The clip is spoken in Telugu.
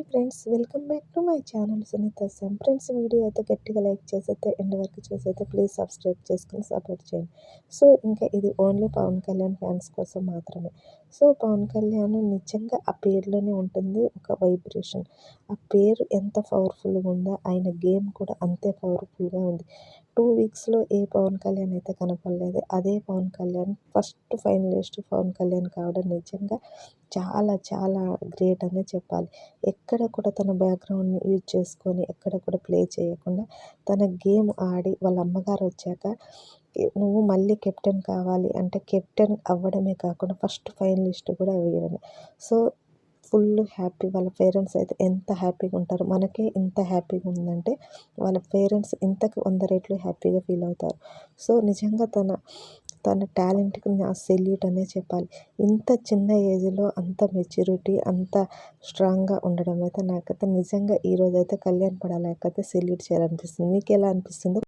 Friends, welcome back to my channel Sunitha Sam. Friends, video అయితే గట్టిగా లైక్ చేసైతే ఎండ్ వరకు చూసైతే ప్లీజ్ సబ్స్క్రైబ్ చేసుకొని సపోర్ట్ చేయండి. సో ఇంకా ఇది ఓన్లీ పవన్ కళ్యాణ్ ఫ్యాన్స్ కోసం మాత్రమే. సో పవన్ కళ్యాణ్ నిజంగా ఆ పేరులోనే ఉంటుంది ఒక వైబ్రేషన్. ఆ పేరు ఎంత పవర్ఫుల్గా ఉందో ఆయన గేమ్ కూడా అంతే పవర్ఫుల్గా ఉంది. 2 వీక్స్లో ఏ పవన్ కళ్యాణ్ అయితే కనపడలేదు, అదే పవన్ కళ్యాణ్ ఫస్ట్ ఫైనలిస్ట్ పవన్ కళ్యాణ్ కావడం నిజంగా చాలా చాలా గ్రేట్ అనే చెప్పాలి. ఎక్కడ కూడా తన బ్యాక్‌గ్రౌండ్‌ని యూజ్ చేసుకొని, ఎక్కడ కూడా ప్లే చేయకుండా తన గేమ్ ఆడి వాళ్ళ అమ్మగారు వచ్చాక నువ్వు మళ్ళీ కెప్టెన్ కావాలి అంటే కెప్టెన్ అవ్వడమే కాకుండా ఫస్ట్ ఫైనలిస్ట్ కూడా అయ్యాడు. So full happy. వాళ్ళ పేరెంట్స్ అయితే ఎంత హ్యాపీగా ఉంటారు. మనకే ఇంత హ్యాపీగా ఉందంటే వాళ్ళ పేరెంట్స్ ఇంతకు 100 రెట్లు హ్యాపీగా ఫీల్ అవుతారు. సో నిజంగా తన టాలెంట్‌కి నా సెల్యూట్ అనే చెప్పాలి. ఇంత చిన్న ఏజ్‌లో అంత మెచ్యూరిటీ, అంత స్ట్రాంగ్‌గా ఉండడం అయితే నాకైతే నిజంగా ఈరోజైతే కళ్యాణ్ పడాలకైతే సెల్యూట్ చేయాలనిపిస్తుంది. మీకెలా అనిపిస్తుందో